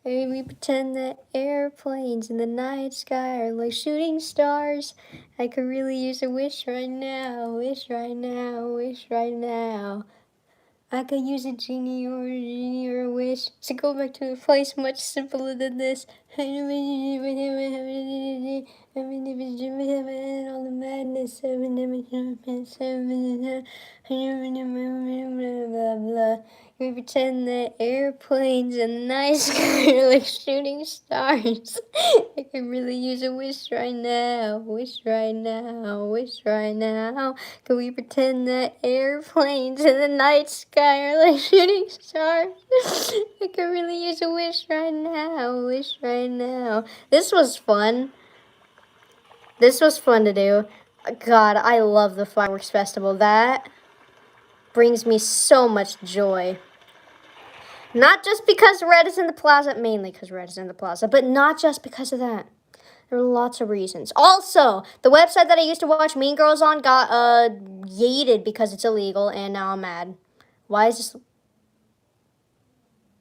Hey, we pretend that airplanes in the night sky are like shooting stars. I could really use a wish right now, wish right now, wish right now. I could use a genie or a wish to go back to a place much simpler than this. All the madness. We pretend that airplanes and the night sky are like shooting stars. I could really use a wish right now, wish right now, wish right now. Could we pretend that airplanes in the night sky are like shooting stars? I could really use a wish right now, wish right now. This was fun. This was fun to do. God, I love the fireworks festival. That brings me so much joy. Not just because Red is in the plaza, mainly because Red is in the plaza, but not just because of that. There are lots of reasons. Also, the website that I used to watch Mean Girls on got yeeted because it's illegal, and now I'm mad. Why is this?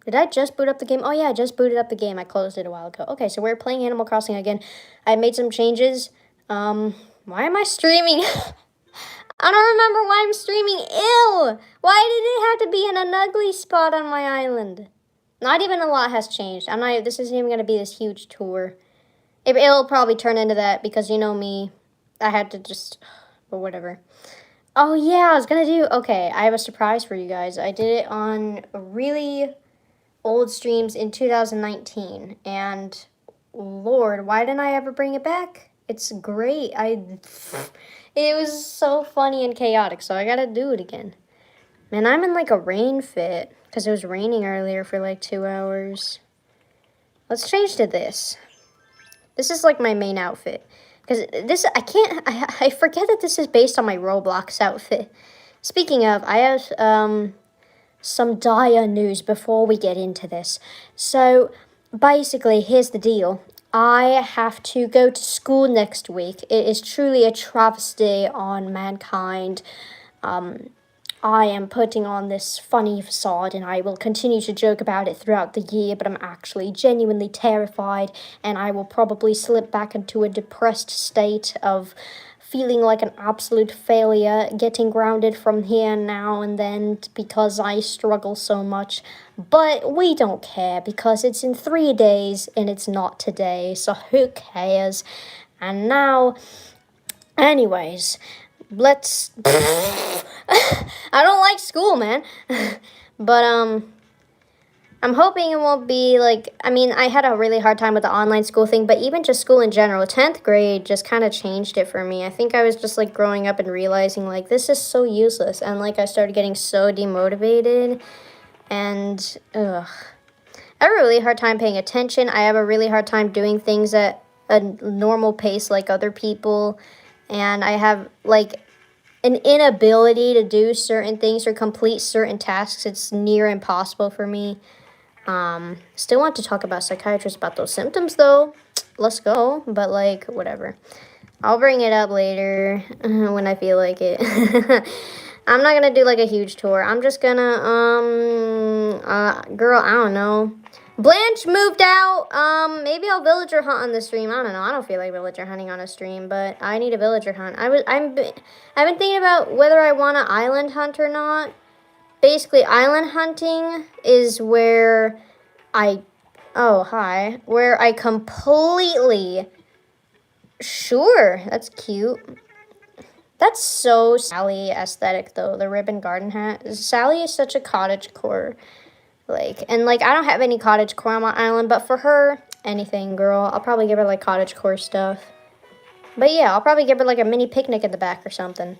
Did I just boot up the game? Oh yeah, I just booted up the game. I closed it a while ago. Okay, so we're playing Animal Crossing again. I made some changes. Why am I streaming? I don't remember why I'm streaming. Ew! Why did it have to be in an ugly spot on my island? Not even a lot has changed. This isn't even gonna be this huge tour. It'll probably turn into that because you know me. I had to just, but whatever. Oh yeah, I was gonna do, okay, I have a surprise for you guys. I did it on really old streams in 2019, and Lord, why didn't I ever bring it back? It's great. It was so funny and chaotic, so I gotta do it again. Man, I'm in like a rain fit because it was raining earlier for like 2 hours. Let's change to this. This is like my main outfit. Because this, I forget that this is based on my Roblox outfit. Speaking of, I have some dire news before we get into this. So, basically, here's the deal. I have to go to school next week. It is truly a travesty on mankind. I am putting on this funny facade and I will continue to joke about it throughout the year, but I'm actually genuinely terrified and I will probably slip back into a depressed state of feeling like an absolute failure, getting grounded from here now and then because I struggle so much. But we don't care because it's in 3 days and it's not today, so who cares? And now, anyways, let's I don't like school, man. But I'm hoping it won't be like, I mean, I had a really hard time with the online school thing, but even just school in general, 10th grade just kind of changed it for me. I think I was just like growing up and realizing like this is so useless, and like I started getting so demotivated and I have a really hard time paying attention. I have a really hard time doing things at a normal pace like other people, and I have like an inability to do certain things or complete certain tasks. It's near impossible for me. Still want to talk about psychiatrists about those symptoms though. Let's go. But like, whatever. I'll bring it up later when I feel like it. I'm not gonna do like a huge tour. I'm just gonna, girl, I don't know. Blanche moved out. Maybe I'll villager hunt on the stream. I don't know. I don't feel like villager hunting on a stream, but I need a villager hunt. I've been thinking about whether I want to island hunt or not. Basically, island hunting is where where I completely, sure, that's cute. That's so Sally aesthetic though, the ribbon garden hat. Sally is such a cottagecore. And I don't have any cottagecore on my island, but for her, anything, girl. I'll probably give her like cottagecore stuff. But yeah, I'll probably give her like a mini picnic in the back or something.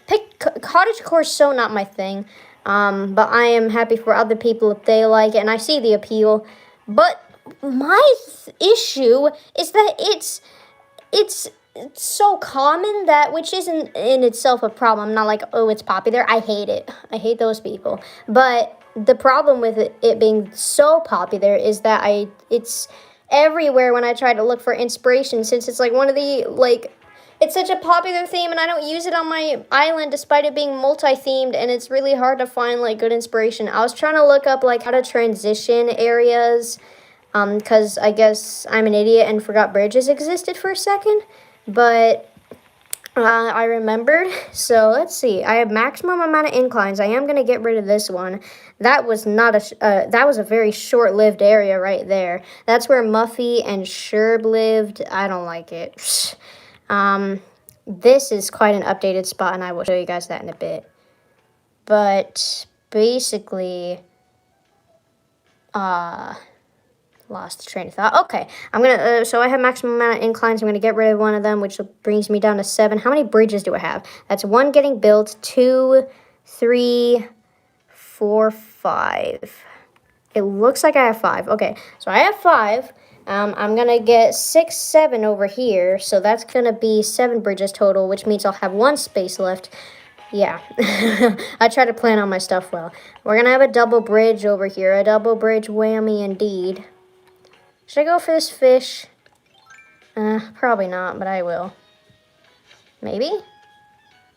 Cottagecore is so not my thing. But I am happy for other people if they like it, and I see the appeal. But my issue is that it's so common that, which isn't in itself a problem. I'm not like, oh, it's popular. I hate it. I hate those people. But the problem with it being so popular is that it's everywhere when I try to look for inspiration, since it's like one of the, like, it's such a popular theme and I don't use it on my island despite it being multi-themed, and it's really hard to find like good inspiration. I was trying to look up like how to transition areas because I guess I'm an idiot and forgot bridges existed for a second, but I remembered. So let's see. I have maximum amount of inclines. I am gonna get rid of this one. That was not that was a very short-lived area right there. That's where Muffy and Sherb lived. I don't like it. This is quite an updated spot, and I will show you guys that in a bit. But basically, lost the train of thought. Okay, I'm gonna, so I have maximum amount of inclines. I'm gonna get rid of one of them, which brings me down to 7. How many bridges do I have? That's 1 getting built, 2, 3, 4, 5. It looks like I have 5. Okay, so I have 5. I'm gonna get 6, 7 over here, so that's gonna be 7 bridges total, which means I'll have 1 space left. Yeah, I try to plan on my stuff well. We're gonna have a double bridge over here, a double bridge whammy indeed. Should I go for this fish? Probably not, but I will. Maybe?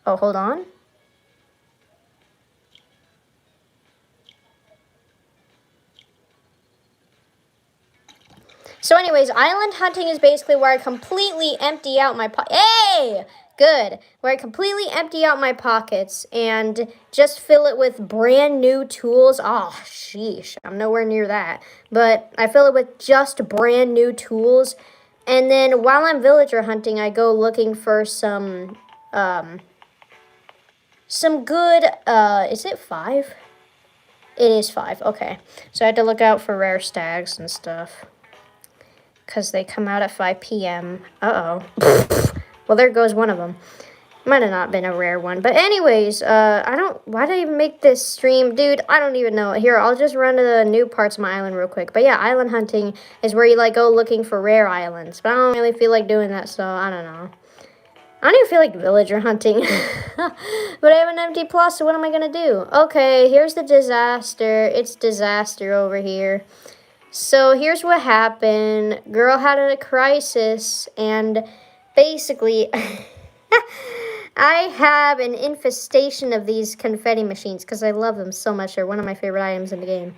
Oh, hold on. So anyways, island hunting is basically where I completely empty out my Hey! Good. Where I completely empty out my pockets and just fill it with brand new tools. Oh, sheesh. I'm nowhere near that. But I fill it with just brand new tools. And then while I'm villager hunting, I go looking for some good, is it 5? It is 5, okay. So I had to look out for rare stags and stuff, because they come out at 5 p.m. Uh-oh. Well, there goes one of them. Might have not been a rare one. But anyways, why did I even make this stream? Dude, I don't even know. Here, I'll just run to the new parts of my island real quick. But yeah, island hunting is where you, like, go looking for rare islands. But I don't really feel like doing that, so I don't know. I don't even feel like villager hunting. But I have an empty plus, so what am I going to do? Okay, here's the disaster. It's disaster over here. So here's what happened. Girl had a crisis, and basically, I have an infestation of these confetti machines because I love them so much. They're one of my favorite items in the game.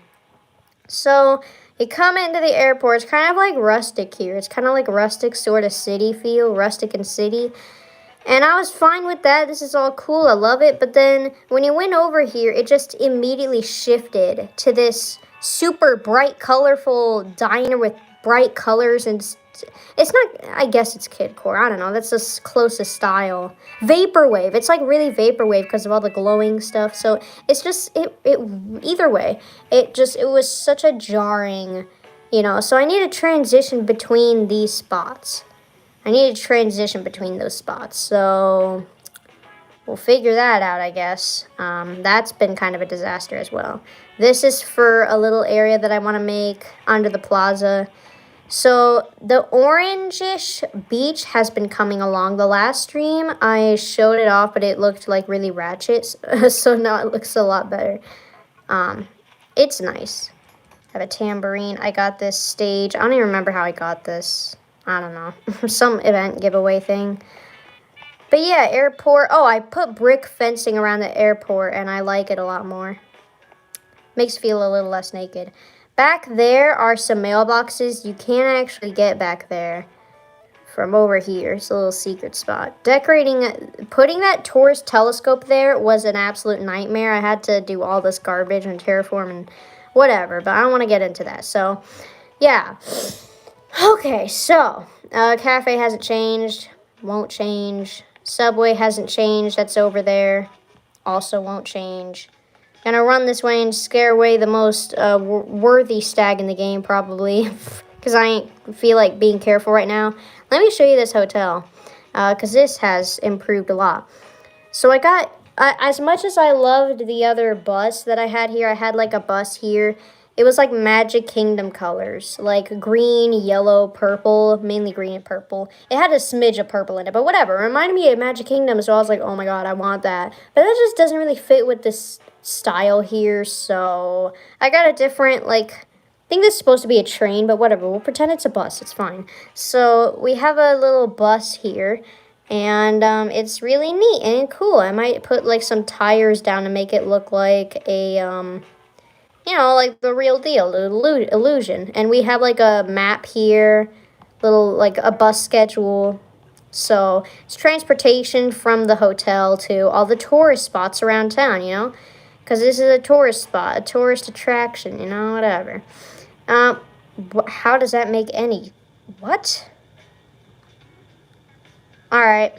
So you come into the airport. It's kind of like rustic here. It's kind of like rustic sort of city feel, rustic and city. And I was fine with that. This is all cool. I love it. But then when you went over here, it just immediately shifted to this super bright, colorful diner with bright colors. And it's not, I guess it's kidcore. I don't know. That's the closest style. Vaporwave. It's like really vaporwave because of all the glowing stuff. So it's just, either way, it was such a jarring, so I need to transition between these spots. I need to transition between those spots, so we'll figure that out, I guess. That's been kind of a disaster as well. This is for a little area that I want to make under the plaza. So the orangish beach has been coming along. The last stream, I showed it off, but it looked like really ratchet, so now it looks a lot better. It's nice. I have a tambourine. I got this stage. I don't even remember how I got this. I don't know, some event giveaway thing. But yeah, airport. Oh, I put brick fencing around the airport, and I like it a lot more. Makes you feel a little less naked. Back there are some mailboxes. You can't actually get back there from over here. It's a little secret spot. Putting that tourist telescope there was an absolute nightmare. I had to do all this garbage and terraform and whatever, but I don't want to get into that. So, yeah. Okay, so, cafe hasn't changed, won't change. Subway hasn't changed, that's over there, also won't change. Gonna run this way and scare away the most worthy stag in the game, probably, because I ain't feel like being careful right now. Let me show you this hotel, because this has improved a lot. So I got, as much as I loved the other bus that I had here, I had like a bus here. It was like Magic Kingdom colors, like green, yellow, purple, mainly green and purple. It had a smidge of purple in it, but whatever. It reminded me of Magic Kingdom, so I was like, oh my god, I want that. But that just doesn't really fit with this style here, so I got a different, like, I think this is supposed to be a train, but whatever. We'll pretend it's a bus. It's fine. So we have a little bus here, and it's really neat and cool. I might put, like, some tires down to make it look like a, you know, like the real deal, the illusion. And we have like a map here, little like a bus schedule. So it's transportation from the hotel to all the tourist spots around town, you know? Because this is a tourist spot, a tourist attraction, you know, whatever. Um, how does that make any? What? All right.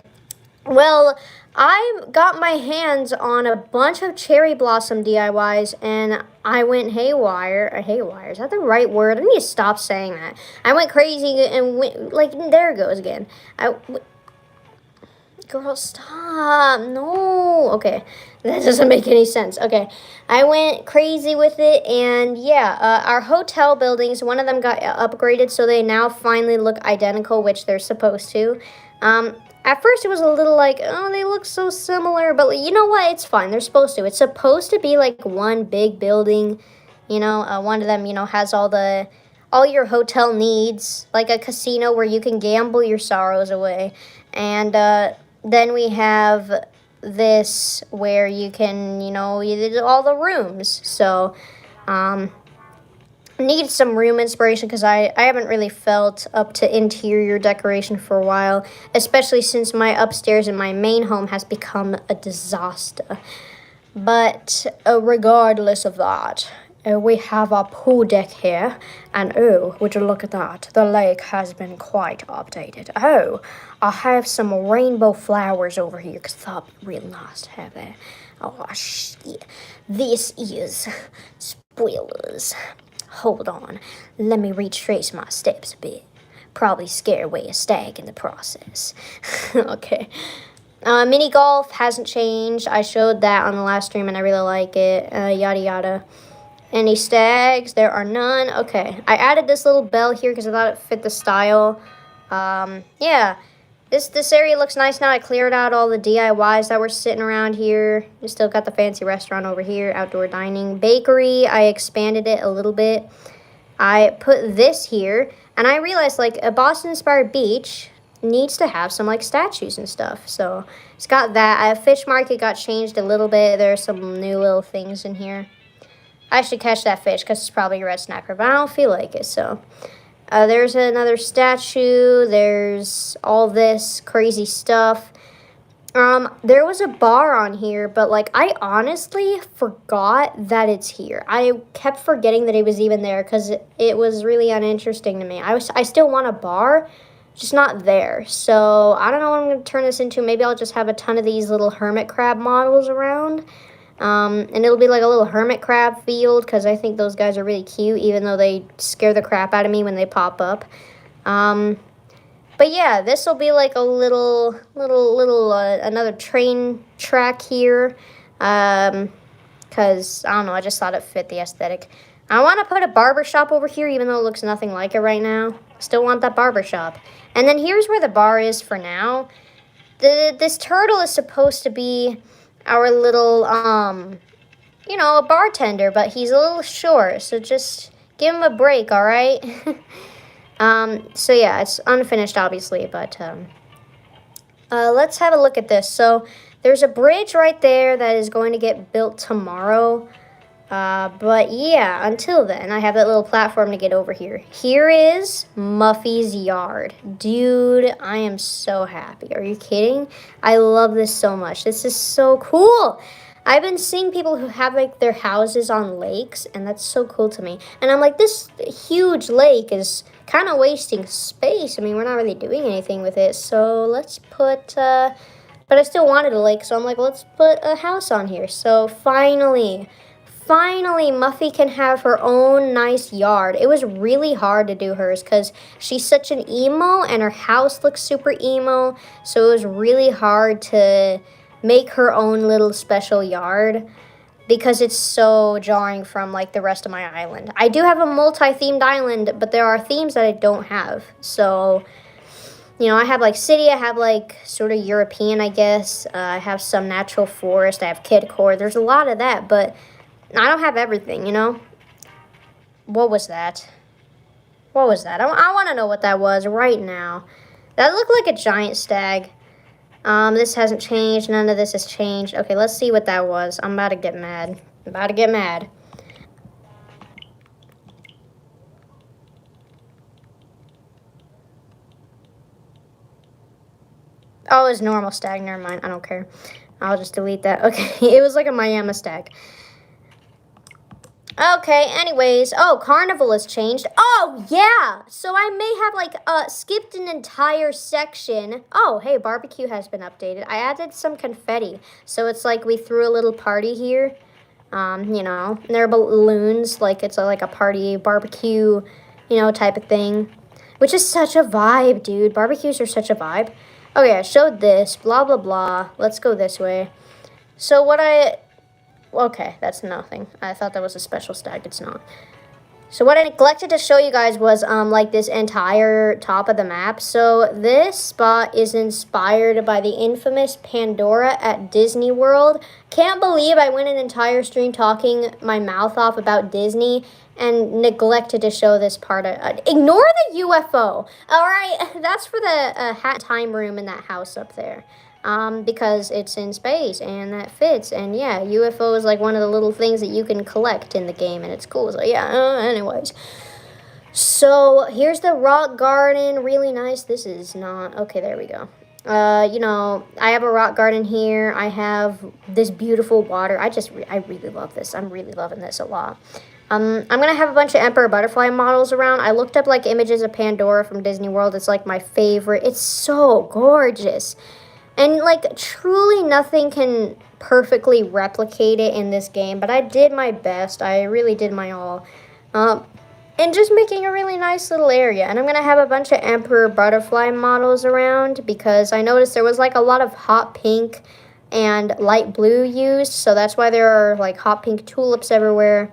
Well, I got my hands on a bunch of cherry blossom DIYs and I went haywire. Haywire, is that the right word? I need to stop saying that. I went crazy and went, like, there it goes again. Girl, stop. No. Okay. That doesn't make any sense. Okay. I went crazy with it, and yeah, our hotel buildings, one of them got upgraded, so they now finally look identical, which they're supposed to. At first, it was a little like, oh, they look so similar, but you know what? It's fine. They're supposed to. It's supposed to be like one big building. You know, one of them, you know, has all your hotel needs, like a casino where you can gamble your sorrows away, and then we have this where you can, you know, all the rooms. So, need some room inspiration because I haven't really felt up to interior decoration for a while, especially since my upstairs in my main home has become a disaster. But regardless of that, we have our pool deck here, and oh, would you look at that? The lake has been quite updated. Oh, I have some rainbow flowers over here because that'd be real nice to have there. Oh, shit. This is spoilers. Hold on, let me retrace my steps a bit. Probably scare away a stag in the process. Okay. Mini golf hasn't changed. I showed that on the last stream and I really like it. Yada yada. Any stags? There are none. Okay. I added this little bell here because I thought it fit the style. Yeah. This area looks nice now. I cleared out all the DIYs that were sitting around here. You still got the fancy restaurant over here, outdoor dining. Bakery, I expanded it a little bit. I put this here, and I realized, like, a Boston-inspired beach needs to have some, like, statues and stuff. So it's got that. Fish market got changed a little bit. There's some new little things in here. I should catch that fish because it's probably a red snapper, but I don't feel like it, so... there's another statue. There's all this crazy stuff. There was a bar on here, but like I honestly forgot that it's here. I kept forgetting that it was even there because it was really uninteresting to me. I still want a bar, just not there. So I don't know what I'm going to turn this into. Maybe I'll just have a ton of these little hermit crab models around. And it'll be like a little hermit crab field because I think those guys are really cute, even though they scare the crap out of me when they pop up. But yeah, this will be like a little another train track here. Because I don't know, I just thought it fit the aesthetic. I want to put a barber shop over here, even though it looks nothing like it right now. Still want that barber shop. And then here's where the bar is for now. This turtle is supposed to be our little, you know, a bartender, but he's a little short, so just give him a break, all right? So yeah, it's unfinished, obviously, but, let's have a look at this. So there's a bridge right there that is going to get built tomorrow, but yeah, until then, I have that little platform to get over here. Here is Muffy's yard. Dude, I am so happy. Are you kidding? I love this so much. This is so cool. I've been seeing people who have like their houses on lakes, and that's so cool to me. And I'm like, this huge lake is kind of wasting space. I mean, we're not really doing anything with it, so let's put, but I still wanted a lake, so I'm like, let's put a house on here. So finally, Muffy can have her own nice yard. It was really hard to do hers because she's such an emo and her house looks super emo. So it was really hard to make her own little special yard because it's so jarring from like the rest of my island. I do have a multi-themed island, but there are themes that I don't have. So, you know, I have like city, I have like sort of European, I guess. I have some natural forest, I have kidcore. There's a lot of that, but I don't have everything, you know? What was that? What was that? I want to know what that was right now. That looked like a giant stag. This hasn't changed. None of this has changed. Okay, let's see what that was. I'm about to get mad. I'm about to get mad. Oh, it's normal stag. Never mind. I don't care. I'll just delete that. Okay, it was like a Miami stag. Okay, anyways. Oh, carnival has changed. Oh, yeah. So I may have, like, skipped an entire section. Oh, hey, barbecue has been updated. I added some confetti. So it's like we threw a little party here. You know, and there are balloons. Like, it's like a party, barbecue, you know, type of thing. Which is such a vibe, dude. Barbecues are such a vibe. Okay, I showed this. Blah, blah, blah. Let's go this way. So what okay, that's nothing. I thought that was a special stag. It's not. So what I neglected to show you guys was like this entire top of the map. So this spot is inspired by the infamous Pandora at Disney World. Can't believe I went an entire stream talking my mouth off about Disney and neglected to show this part. Ignore the UFO. All right, that's for the hat time room in that house up there. Because it's in space and that fits. And yeah, UFO is like one of the little things that you can collect in the game and it's cool. So yeah, anyways. So here's the rock garden, really nice. This is not, okay, there we go. You know, I have a rock garden here. I have this beautiful water. I really love this. I'm really loving this a lot. I'm going to have a bunch of Emperor Butterfly models around. I looked up like images of Pandora from Disney World. It's like my favorite. It's so gorgeous. And, like, truly nothing can perfectly replicate it in this game. But I did my best. I really did my all. And just making a really nice little area. And I'm going to have a bunch of Emperor Butterfly models around. Because I noticed there was, like, a lot of hot pink and light blue used. So that's why there are, like, hot pink tulips everywhere.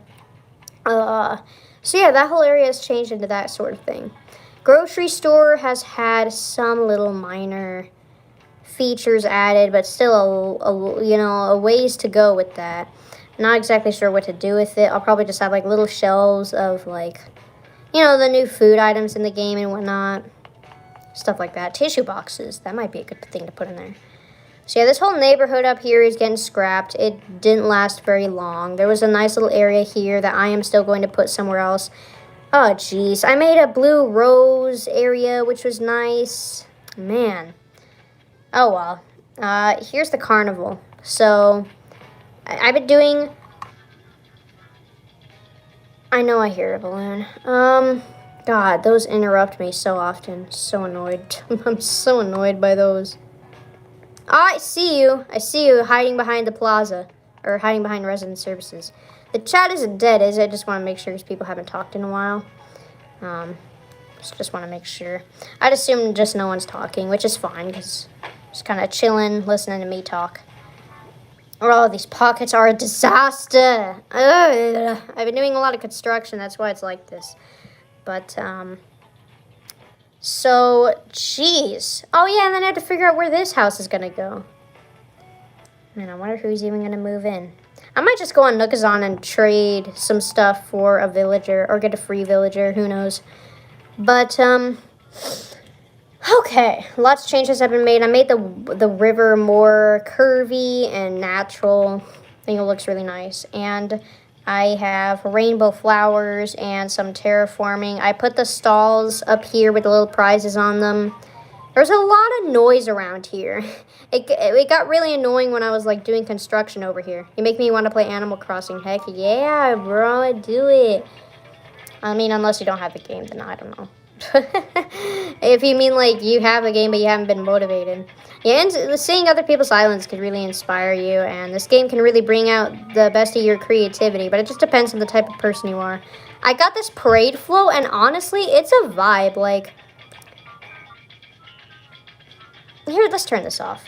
So, yeah, that whole area has changed into that sort of thing. Grocery store has had some little minor features added, but still a ways to go with that. Not exactly sure what to do with it. I'll probably just have like little shelves of like, you know, the new food items in the game and whatnot. Stuff like that. Tissue boxes. That might be a good thing to put in there. So yeah, this whole neighborhood up here is getting scrapped. It didn't last very long. There was a nice little area here that I am still going to put somewhere else. Oh, jeez. I made a blue rose area, which was nice. Man. Oh, well. Here's the carnival. So, I've been doing... I know I hear a balloon. God, those interrupt me so often. So annoyed. I'm so annoyed by those. I see you. I see you hiding behind the plaza. Or hiding behind resident services. The chat isn't dead, is it? I just want to make sure because people haven't talked in a while. Just want to make sure. I'd assume just no one's talking, which is fine because... just kind of chilling, listening to me talk. Oh, these pockets are a disaster. Ugh. I've been doing a lot of construction. That's why it's like this. But, so, jeez. Oh, yeah, and then I have to figure out where this house is going to go. Man, I wonder who's even going to move in. I might just go on Nookazon and trade some stuff for a villager or get a free villager. Who knows? But, okay, lots of changes have been made. I made the river more curvy and natural. I think it looks really nice. And I have rainbow flowers and some terraforming. I put the stalls up here with the little prizes on them. There's a lot of noise around here. It got really annoying when I was like doing construction over here. You make me want to play Animal Crossing. Heck yeah, bro, do it. I mean, unless you don't have the game, then I don't know. If you mean like you have a game but you haven't been motivated. Yeah, and seeing other people's islands could really inspire you, and this game can really bring out the best of your creativity, but it just depends on the type of person you are. I got this parade float, and honestly, it's a vibe. Like, here, let's turn this off.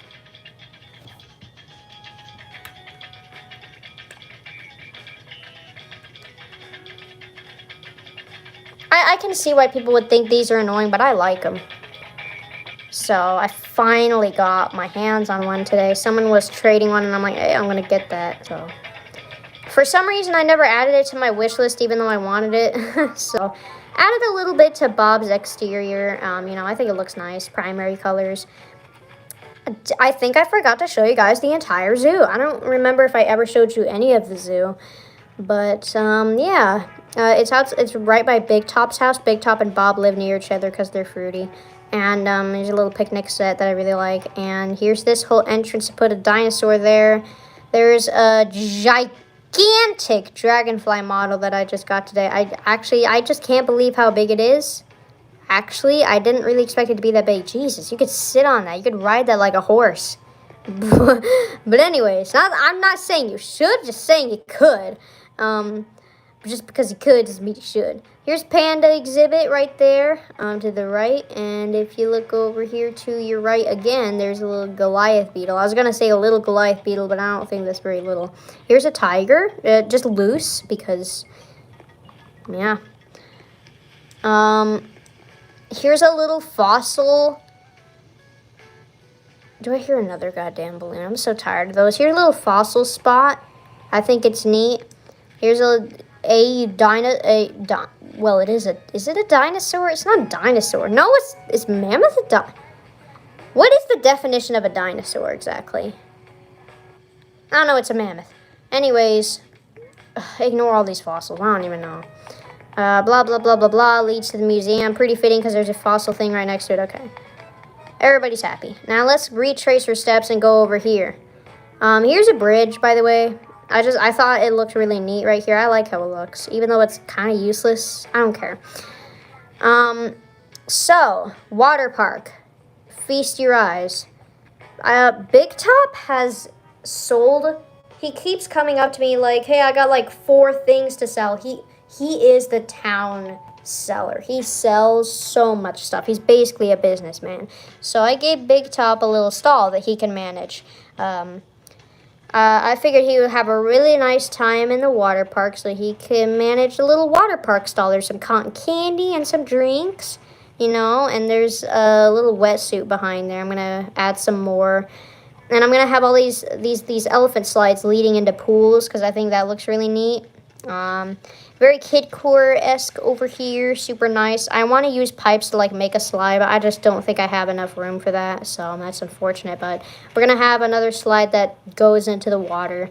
I can see why people would think these are annoying, but I like them. So I finally got my hands on one today. Someone was trading one, and I'm like, hey, I'm going to get that. So for some reason, I never added it to my wish list, even though I wanted it. So added a little bit to Bob's exterior. You know, I think it looks nice. Primary colors. I think I forgot to show you guys the entire zoo. I don't remember if I ever showed you any of the zoo. But, yeah, It's right by Big Top's house. Big Top and Bob live near each other because they're fruity. And there's a little picnic set that I really like. And here's this whole entrance to put a dinosaur there. There's a gigantic dragonfly model that I just got today. I just can't believe how big it is. Actually, I didn't really expect it to be that big. Jesus, you could sit on that. You could ride that like a horse. But anyways, I'm not saying you should, just saying you could. Just because you could doesn't mean you should. Here's Panda exhibit right there to the right. And if you look over here to your right again, there's a little Goliath beetle. I was going to say a little Goliath beetle, but I don't think that's very little. Here's a tiger, just loose because, yeah. Here's a little fossil. Do I hear another goddamn balloon? I'm so tired of those. Here's a little fossil spot. I think it's neat. Here's well, is it a dinosaur? It's not a dinosaur. No, it's mammoth What is the definition of a dinosaur exactly? I don't know, it's a mammoth. Anyways, ignore all these fossils. I don't even know. Blah, blah, blah, blah, blah, leads to the museum. Pretty fitting because there's a fossil thing right next to it. Okay. Everybody's happy. Now let's retrace our steps and go over here. Here's a bridge, by the way. I thought it looked really neat right here. I like how it looks. Even though it's kind of useless, I don't care. So, water park. Feast your eyes. Big Top has sold. He keeps coming up to me like, hey, I got like 4 things to sell. He is the town seller. He sells so much stuff. He's basically a businessman. So I gave Big Top a little stall that he can manage. I figured he would have a really nice time in the water park so he can manage a little water park stall. There's some cotton candy and some drinks, you know, and there's a little wetsuit behind there. I'm going to add some more. And I'm going to have all these elephant slides leading into pools because I think that looks really neat. Very kidcore-esque over here, super nice. I want to use pipes to like make a slide, but I just don't think I have enough room for that, so that's unfortunate. But we're gonna have another slide that goes into the water.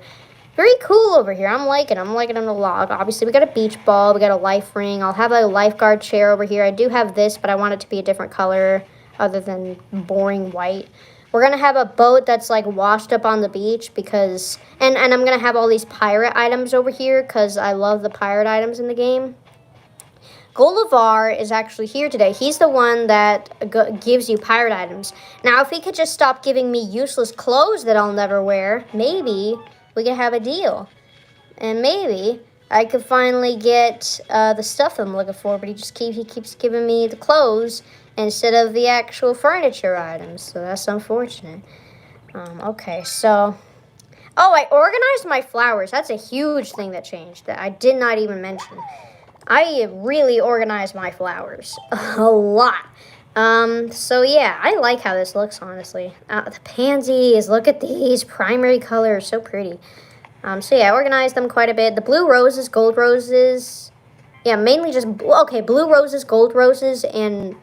Very cool over here. I'm liking them a lot. Obviously, we got a beach ball, we got a life ring. I'll have a lifeguard chair over here. I do have this, but I want it to be a different color other than boring white. We're going to have a boat that's, like, washed up on the beach because... And I'm going to have all these pirate items over here because I love the pirate items in the game. Gullivar is actually here today. He's the one that gives you pirate items. Now, if he could just stop giving me useless clothes that I'll never wear, maybe we could have a deal. And maybe I could finally get the stuff I'm looking for, but he keeps giving me the clothes instead of the actual furniture items, so that's unfortunate. Okay, so... Oh, I organized my flowers. That's a huge thing that changed that I did not even mention. I really organized my flowers. A lot. So yeah, I like how this looks, honestly. The pansies, look at these primary colors, so pretty. So yeah, I organized them quite a bit. The blue roses, gold roses... Yeah, mainly just... Okay, blue roses, gold roses, and...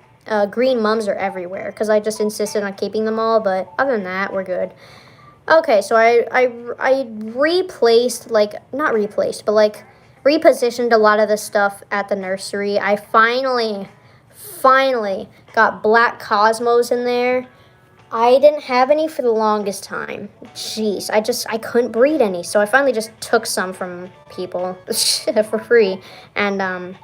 green mums are everywhere because I just insisted on keeping them all, but other than that, we're good. Okay, so I replaced, like, not replaced, but, like, repositioned a lot of the stuff at the nursery. I finally got black cosmos in there. I didn't have any for the longest time. Jeez, I couldn't breed any, so I finally just took some from people for free, and,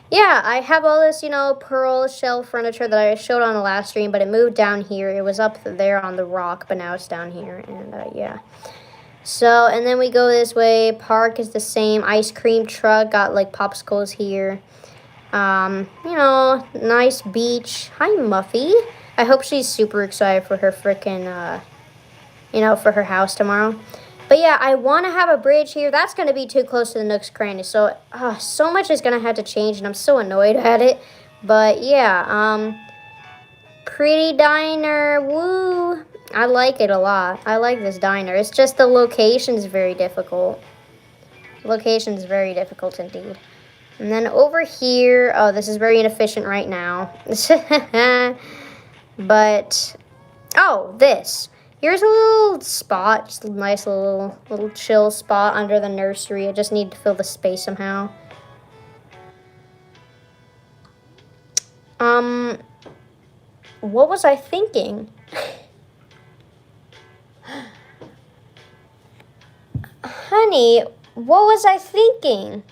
yeah, I have all this, you know, pearl shell furniture that I showed on the last stream, but it moved down here. It was up there on the rock, but now it's down here, and, yeah. So, and then we go this way. Park is the same. Ice cream truck. Got, like, popsicles here. You know, nice beach. Hi, Muffy. I hope she's super excited for her frickin', you know, for her house tomorrow. But yeah, I want to have a bridge here. That's going to be too close to the Nook's Cranny. So, so much is going to have to change, and I'm so annoyed at it. But yeah, pretty diner, woo. I like it a lot. I like this diner. It's just the location's very difficult. Location's very difficult indeed. And then over here, oh, this is very inefficient right now. But, oh, this. Here's a little spot, just a nice little chill spot under the nursery. I just need to fill the space somehow. What was I thinking? Honey, what was I thinking?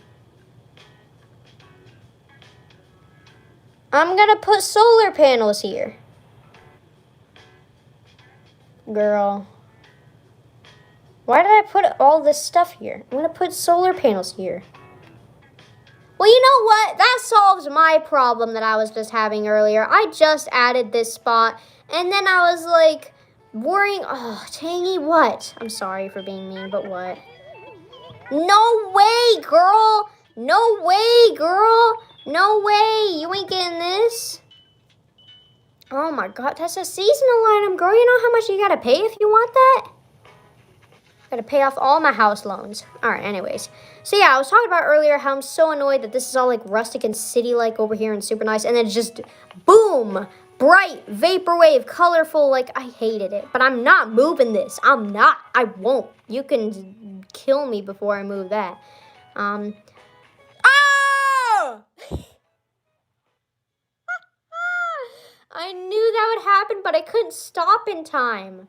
I'm gonna put solar panels here. Girl. Why did I put all this stuff here? I'm gonna put solar panels here. Well, you know what? That solves my problem that I was just having earlier. I just added this spot, and then I was like, worrying, oh, Tangy, what? I'm sorry for being mean, but what? No way, girl! No way, girl! No way! You ain't getting this. Oh my god, that's a seasonal item, girl. You know how much you gotta pay if you want that? Gotta pay off all my house loans. Alright, anyways. So yeah, I was talking about earlier how I'm so annoyed that this is all like rustic and city-like over here and super nice. And then just, boom! Bright, vaporwave, colorful. Like, I hated it. But I'm not moving this. I'm not. I won't. You can kill me before I move that. Oh! I knew that would happen, but I couldn't stop in time.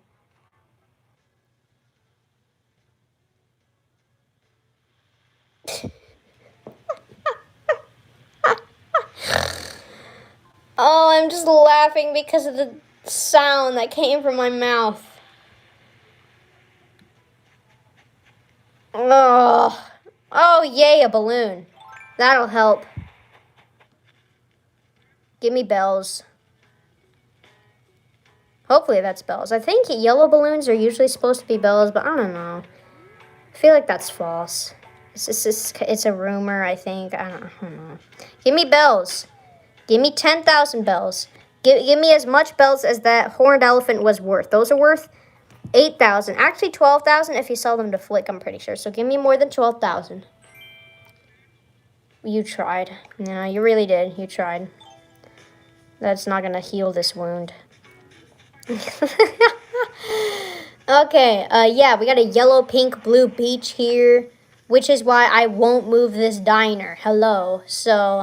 Oh, I'm just laughing because of the sound that came from my mouth. Oh, oh yay, a balloon. That'll help. Give me bells. Hopefully that's bells. I think yellow balloons are usually supposed to be bells, but I don't know. I feel like that's false. It's a rumor, I think. I don't know. Give me bells. Give me 10,000 bells. Give me as much bells as that horned elephant was worth. Those are worth 8,000. Actually, 12,000 if you sell them to Flick, I'm pretty sure. So give me more than 12,000. You tried. No, you really did. You tried. That's not going to heal this wound. Okay, yeah, we got a yellow, pink, blue beach here, which is why I won't move this diner. Hello. So,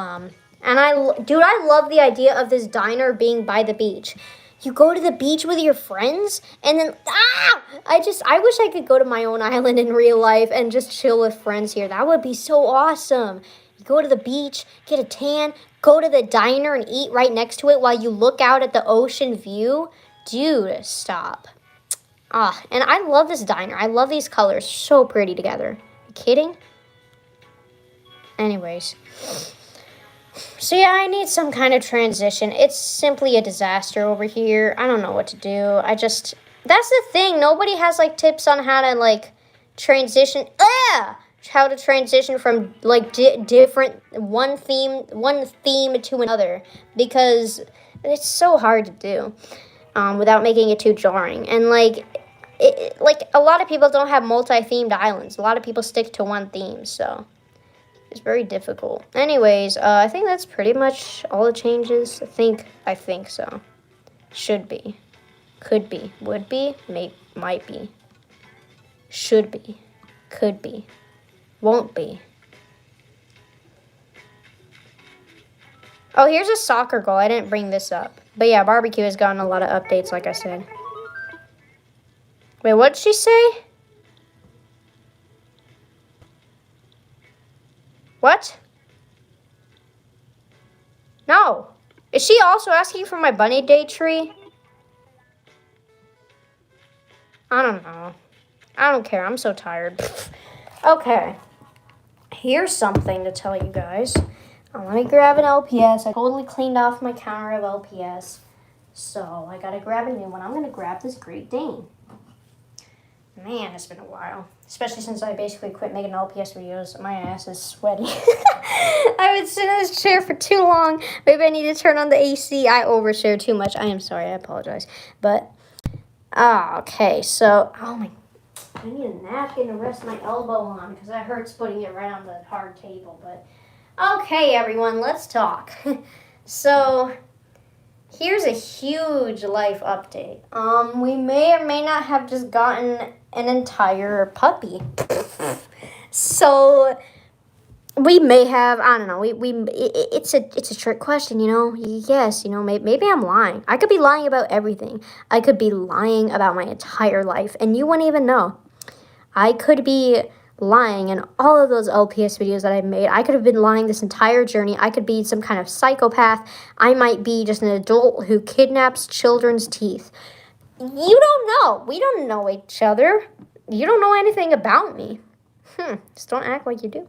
and I love the idea of this diner being by the beach. You go to the beach with your friends, and then, I wish I could go to my own island in real life and just chill with friends here. That would be so awesome. You go to the beach, get a tan, go to the diner and eat right next to it while you look out at the ocean view. Dude, stop. And I love this diner. I love these colors. So pretty together. You kidding? Anyways. So yeah, I need some kind of transition. It's simply a disaster over here. I don't know what to do. That's the thing. Nobody has, like, tips on how to, like, transition. How to transition from, like, different, one theme to another. Because it's so hard to do. Without making it too jarring. And, like a lot of people don't have multi-themed islands. A lot of people stick to one theme, so it's very difficult. Anyways, I think that's pretty much all the changes. I think so. Should be. Could be. Would be. Might be. Should be. Could be. Won't be. Oh, here's a soccer goal. I didn't bring this up. But yeah, barbecue has gotten a lot of updates, like I said. Wait, what'd she say? What? No. Is she also asking for my bunny day tree? I don't know. I don't care. I'm so tired. Okay. Here's something to tell you guys. Let me grab an LPS. I totally cleaned off my counter of LPS. So I gotta grab a new one. I'm gonna grab this Great Dane. Man, it's been a while. Especially since I basically quit making LPS videos. My ass is sweaty. I've been sitting in this chair for too long. Maybe I need to turn on the AC. I overshare too much. I am sorry. I apologize. But, okay. So, oh my, I need a napkin to rest my elbow on because that hurts putting it right on the hard table. But, okay, everyone, let's talk. So, here's a huge life update. We may or may not have just gotten an entire puppy. So, We may have, I don't know. It's a trick question, you know. Yes, you know, maybe I'm lying. I could be lying about everything. I could be lying about my entire life, and you wouldn't even know. I could be lying in all of those LPS videos that I've made. I could have been lying this entire journey. I could be some kind of psychopath. I might be just an adult who kidnaps children's teeth. You don't know. We don't know each other. You don't know anything about me. Just don't act like you do.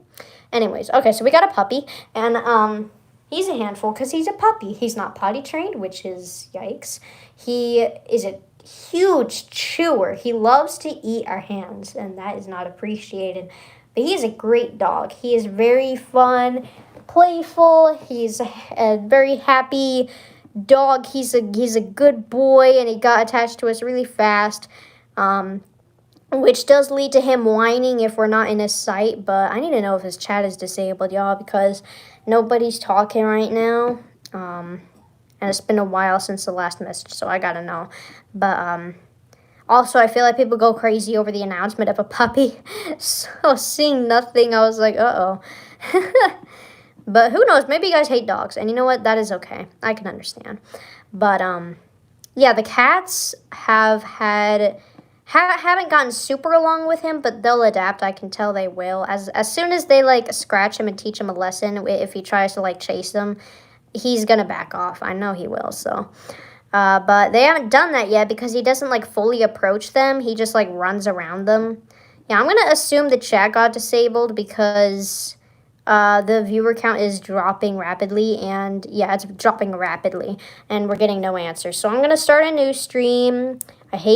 Anyways, okay, so we got a puppy, and he's a handful because he's a puppy. He's not potty trained, which is yikes. He is a huge chewer. He loves to eat our hands, and that is not appreciated. But he is a great dog. He is very fun, playful. He's a very happy dog. He's a good boy, and he got attached to us really fast. Which does lead to him whining if we're not in his sight, but I need to know if his chat is disabled, y'all, because nobody's talking right now. And it's been a while since the last message, so I gotta know. But also, I feel like people go crazy over the announcement of a puppy. So seeing nothing, I was like, uh-oh. But who knows? Maybe you guys hate dogs, and you know what? That is okay. I can understand. But yeah, the cats haven't gotten super along with him, but they'll adapt. I can tell they will. As soon as they like scratch him and teach him a lesson, if he tries to like chase them, he's gonna back off. I know he will. So, but they haven't done that yet because he doesn't like fully approach them. He just like runs around them. Yeah, I'm gonna assume the chat got disabled because the viewer count is dropping rapidly, and yeah, it's dropping rapidly, and we're getting no answers. So I'm gonna start a new stream. I hate